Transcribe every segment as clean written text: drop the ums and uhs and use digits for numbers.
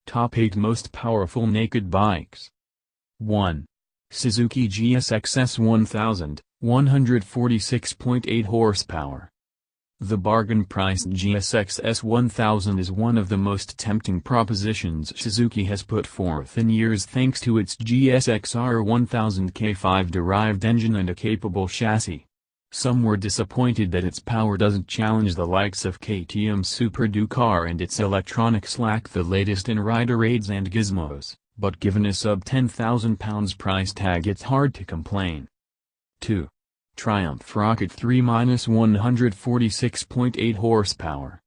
Top 8 Most Powerful Naked Bikes. 1. Suzuki GSX S1000, 146.8 horsepower. The bargain-priced GSX S1000 is one of the most tempting propositions Suzuki has put forth in years thanks to its GSX-R 1000 K5-derived engine and a capable chassis. Some were disappointed that its power doesn't challenge the likes of KTM's Super Ducati and its electronics lack the latest in rider aids and gizmos, but given a sub £10,000 price tag it's hard to complain. 2. Triumph Rocket 3-146.8 horsepower.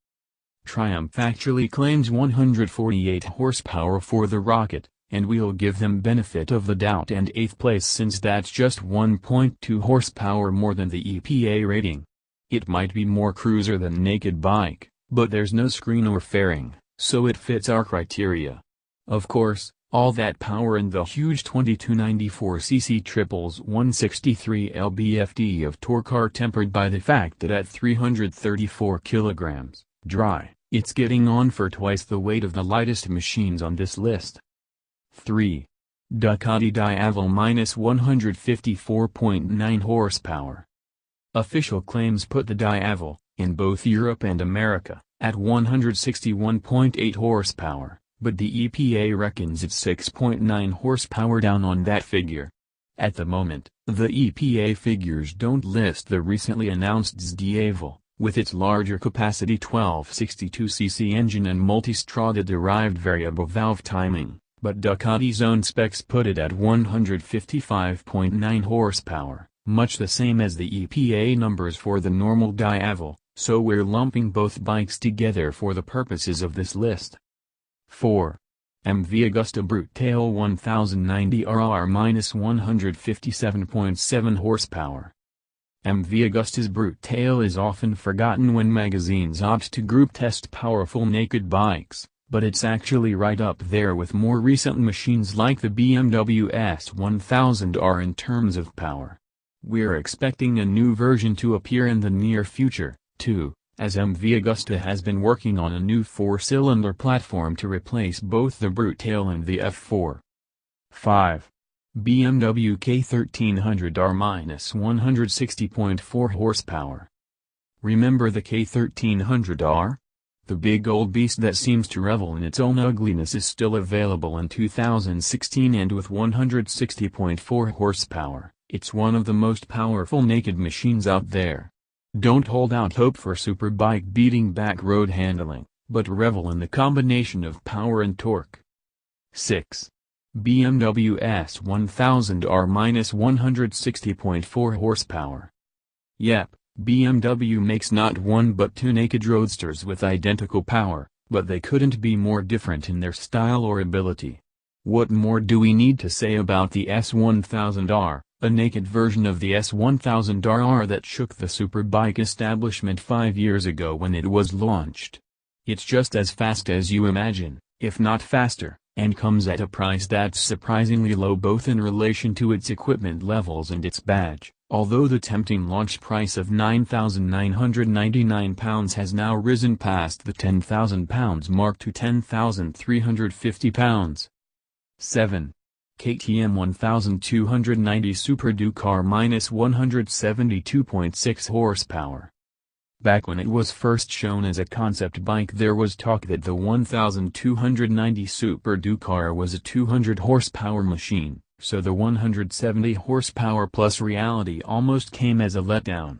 Triumph actually claims 148 horsepower for the Rocket, and we'll give them benefit of the doubt and 8th place since that's just 1.2 horsepower more than the EPA rating. It might be more cruiser than naked bike, but there's no screen or fairing, so it fits our criteria. Of course, all that power and the huge 2294cc triples 163 lb-ft of torque are tempered by the fact that at 334 kg, dry, it's getting on for twice the weight of the lightest machines on this list. 3. Ducati Diavel -154.9 horsepower. Official claims put the Diavel, in both Europe and America, at 161.8 horsepower, but the EPA reckons it's 6.9 horsepower down on that figure. At the moment, the EPA figures don't list the recently announced Diavel, with its larger capacity 1262cc engine and multistrada-derived variable valve timing. But Ducati's own specs put it at 155.9 horsepower, much the same as the EPA numbers for the normal Diavel, so we're lumping both bikes together for the purposes of this list. 4. MV Agusta Brute Tail 1090 RR -157.7 horsepower. MV Agusta's Brute Tail is often forgotten when magazines opt to group test powerful naked bikes, but it's actually right up there with more recent machines like the BMW S1000R in terms of power. We're expecting a new version to appear in the near future, too, as MV Agusta has been working on a new 4-cylinder platform to replace both the Brute Tail and the F4. 5. BMW K1300R -160.4 horsepower. Remember the K1300R? The big old beast that seems to revel in its own ugliness is still available in 2016 and with 160.4 horsepower, it's one of the most powerful naked machines out there. Don't hold out hope for superbike beating back road handling, but revel in the combination of power and torque. 6. BMW S1000R -160.4 horsepower. Yep. BMW makes not one but two naked roadsters with identical power, but they couldn't be more different in their style or ability. What more do we need to say about the S1000R, a naked version of the S1000RR that shook the superbike establishment 5 years ago when it was launched? It's just as fast as you imagine, if not faster, and comes at a price that's surprisingly low both in relation to its equipment levels and its badge. Although the tempting launch price of £9,999 has now risen past the £10,000 mark to £10,350. 7. KTM 1290 Super Ducati -172.6 horsepower. Back when it was first shown as a concept bike there was talk that the 1290 Super Ducati was a 200 horsepower machine. So the 170 horsepower plus reality almost came as a letdown.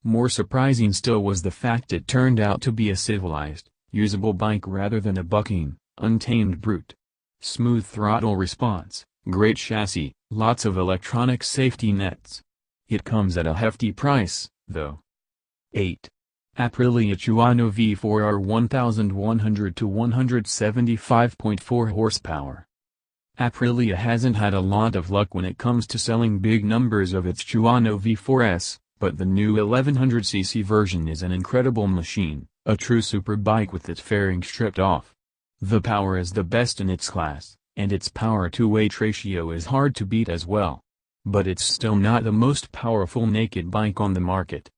More surprising still was the fact it turned out to be a civilized, usable bike rather than a bucking, untamed brute. Smooth throttle response, great chassis, lots of electronic safety nets. It comes at a hefty price, though. 8. Aprilia Johanna V4R 1100 to 175.4 horsepower. Aprilia hasn't had a lot of luck when it comes to selling big numbers of its Johanna V4S, but the new 1100cc version is an incredible machine, a true superbike with its fairing stripped off. The power is the best in its class, and its power-to-weight ratio is hard to beat as well. But it's still not the most powerful naked bike on the market.